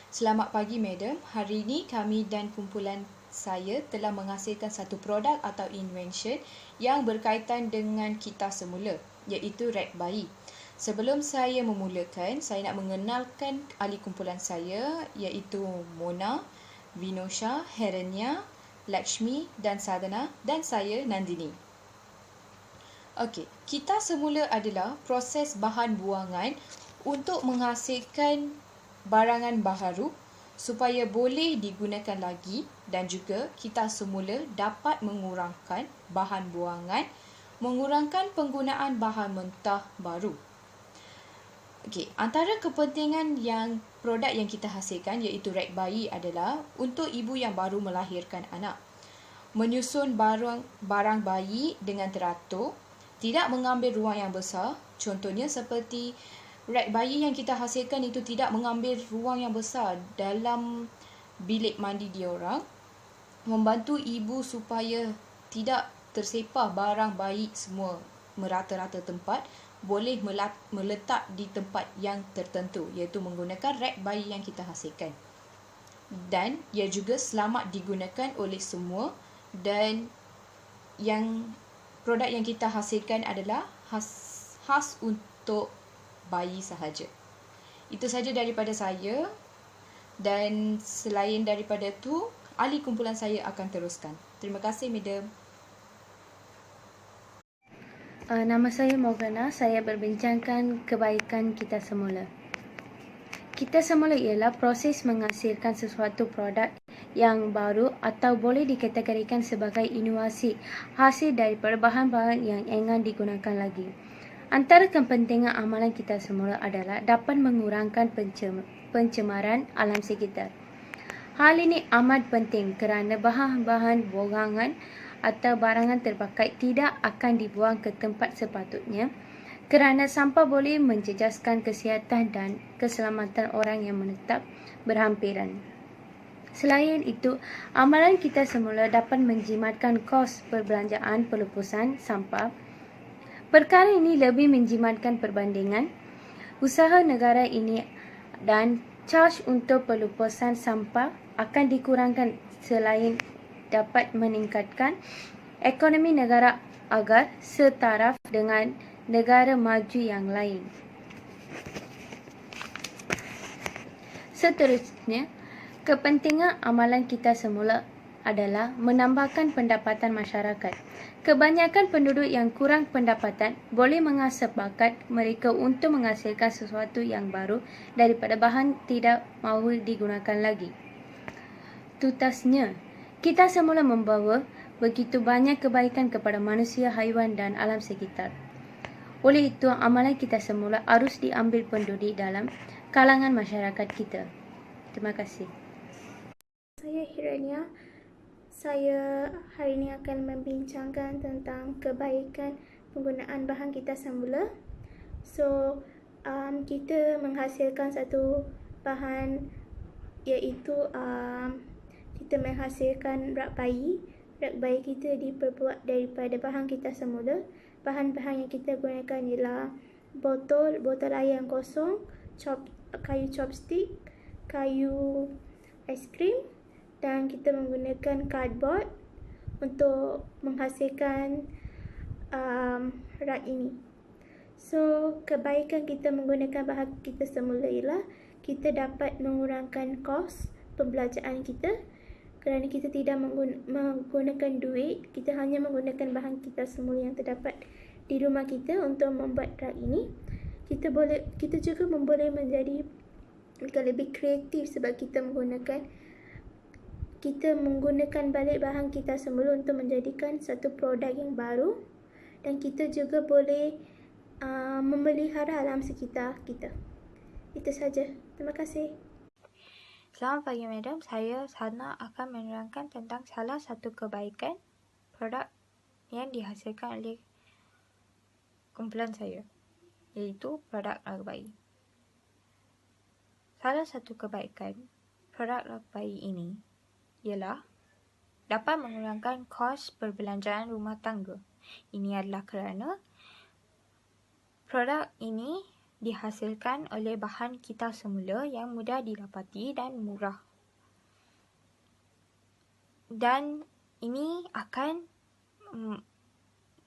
Selamat pagi, Madam. Hari ini kami dan kumpulan saya telah menghasilkan satu produk atau invention yang berkaitan dengan kita semula, iaitu reg bayi. Sebelum saya memulakan, saya nak mengenalkan ahli kumpulan saya, iaitu Mona, Vinosha, Herenya, Lakshmi dan Sadhana, dan saya Nandini. Okey, kita semula adalah proses bahan buangan untuk menghasilkan barangan baharu supaya boleh digunakan lagi, dan juga kita semula dapat mengurangkan bahan buangan, mengurangkan penggunaan bahan mentah baru. Okey, antara kepentingan yang produk yang kita hasilkan iaitu reg bayi adalah untuk ibu yang baru melahirkan anak. Menyusun barang bayi dengan teratur, tidak mengambil ruang yang besar. Contohnya seperti reg bayi yang kita hasilkan itu tidak mengambil ruang yang besar dalam bilik mandi diorang, membantu ibu supaya tidak tersepah barang bayi semua merata-rata tempat, boleh meletak di tempat yang tertentu, iaitu menggunakan reg bayi yang kita hasilkan. Dan ia juga selamat digunakan oleh semua, dan yang produk yang kita hasilkan adalah khas untuk bayi sahaja. Itu saja daripada saya, dan selain daripada itu, ahli kumpulan saya akan teruskan. Terima kasih, Madam. Nama saya Morgana. Saya berbincangkan kebaikan kita semula. Kita semula ialah proses menghasilkan sesuatu produk yang baru atau boleh dikategorikan sebagai inovasi hasil daripada bahan-bahan yang ingin digunakan lagi. Antara kepentingan amalan kita semula adalah dapat mengurangkan pencemaran alam sekitar. Hal ini amat penting kerana bahan-bahan buangan atau barangan terpakai tidak akan dibuang ke tempat sepatutnya, kerana sampah boleh menjejaskan kesihatan dan keselamatan orang yang menetap berhampiran. Selain itu, amalan kita semula dapat menjimatkan kos perbelanjaan pelupusan sampah. Perkara ini lebih menjimatkan perbandingan usaha negara ini, dan caj untuk pelupusan sampah akan dikurangkan selain dapat meningkatkan ekonomi negara agar setaraf dengan negara maju yang lain. Seterusnya, kepentingan amalan kita semula adalah menambahkan pendapatan masyarakat. Kebanyakan penduduk yang kurang pendapatan boleh mengasah bakat mereka untuk menghasilkan sesuatu yang baru daripada bahan tidak mahu digunakan lagi. Tutasnya, kita semula membawa begitu banyak kebaikan kepada manusia, haiwan dan alam sekitar. Oleh itu, amalan kita semula harus diambil penduduk dalam kalangan masyarakat kita. Terima kasih. Saya Hirania. Saya hari ini akan membincangkan tentang kebaikan penggunaan bahan kita semula. So, kita menghasilkan satu bahan, iaitu kita menghasilkan reg bayi. Reg bayi kita diperbuat daripada bahan kita semula. Bahan-bahan yang kita gunakan ialah botol air yang kosong, kayu chopstick, kayu aiskrim, dan kita menggunakan cardboard untuk menghasilkan reg ini. So, kebaikan kita menggunakan bahan kita semula ialah kita dapat mengurangkan kos pembelajaran kita, kerana kita tidak menggunakan duit. Kita hanya menggunakan bahan kita semula yang terdapat di rumah kita untuk membuat reg ini. Kita juga boleh menjadi lebih kreatif sebab kita menggunakan balik bahan kita semula untuk menjadikan satu produk yang baru, dan kita juga boleh memelihara alam sekitar kita. Itu saja. Terima kasih. Selamat pagi, Madam. Saya Sadhana akan menerangkan tentang salah satu kebaikan produk yang dihasilkan oleh kumpulan saya, iaitu produk reg bayi. Salah satu kebaikan produk reg bayi ini ialah dapat mengurangkan kos perbelanjaan rumah tangga. Ini adalah kerana produk ini dihasilkan oleh bahan kita semula yang mudah didapati dan murah. Dan ini akan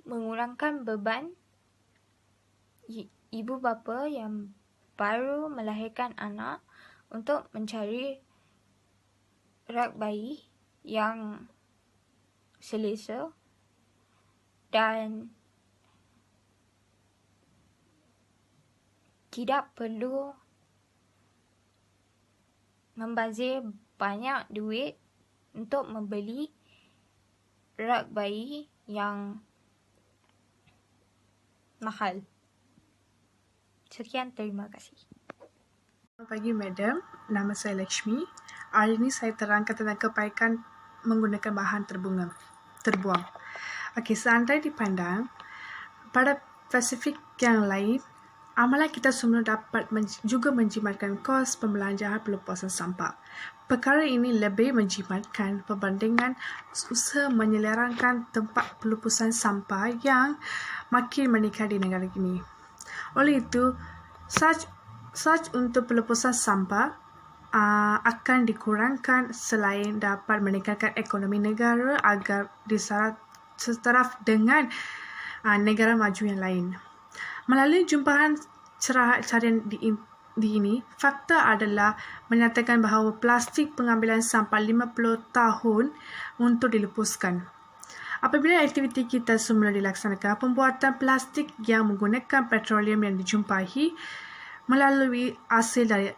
mengurangkan beban ibu bapa yang baru melahirkan anak untuk mencari rak bayi yang selesa dan tidak perlu membazir banyak duit untuk membeli rak bayi yang mahal. Sekian, terima kasih. Selamat pagi, Madam. Nama saya Lakshmi. Hari ini saya terangkan tentang kebaikan menggunakan bahan terbuang. Okey, seandainya dipandang, pada Pasifik yang lain, amalan kita semula dapat juga menjimatkan kos pembelanjaan pelepasan sampah. Perkara ini lebih menjimatkan perbandingan usaha menyelerakan tempat pelepasan sampah yang makin meningkat di negara ini. Oleh itu, saj untuk pelepasan sampah akan dikurangkan selain dapat meningkatkan ekonomi negara agar setaraf dengan negara maju yang lain. Melalui jumpahan carian di ini, fakta adalah menyatakan bahawa plastik pengambilan sampah 50 tahun untuk dilepaskan. Apabila aktiviti kita semula dilaksanakan, pembuatan plastik yang menggunakan petroleum yang dijumpai melalui hasil dari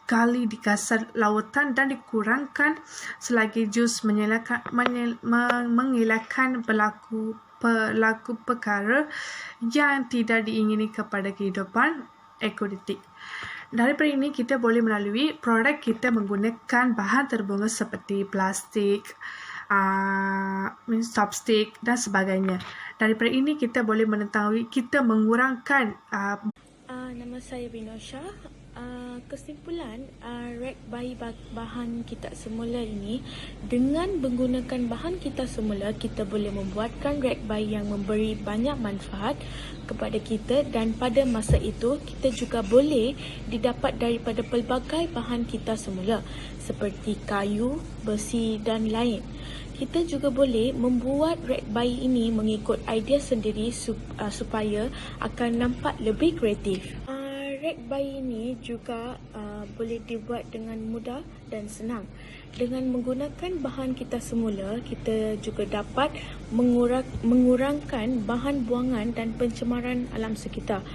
gali di dasar lautan dan dikurangkan selagi jus mengelakkan pelaku perkara yang tidak diingini kepada kehidupan ekodetik. Daripada ini, kita boleh melalui produk kita menggunakan bahan terbunga seperti plastik, chopstick dan sebagainya. Daripada ini, kita boleh mengetahui kita mengurangkan Nama saya Binosha. Kesimpulan, rak bayi bahan kita semula ini, dengan menggunakan bahan kita semula, kita boleh membuatkan rak bayi yang memberi banyak manfaat kepada kita, dan pada masa itu kita juga boleh didapat daripada pelbagai bahan kita semula seperti kayu, besi dan lain. Kita juga boleh membuat rak bayi ini mengikut idea sendiri supaya akan nampak lebih kreatif. Rak bayi ini juga boleh dibuat dengan mudah dan senang. Dengan menggunakan bahan kita semula, kita juga dapat mengurangkan bahan buangan dan pencemaran alam sekitar.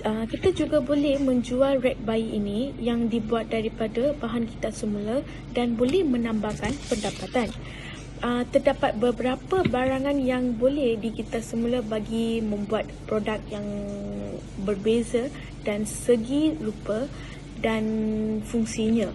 Kita juga boleh menjual rak bayi ini yang dibuat daripada bahan kita semula dan boleh menambahkan pendapatan. Terdapat beberapa barangan yang boleh kita semula bagi membuat produk yang berbeza dan segi rupa dan fungsinya.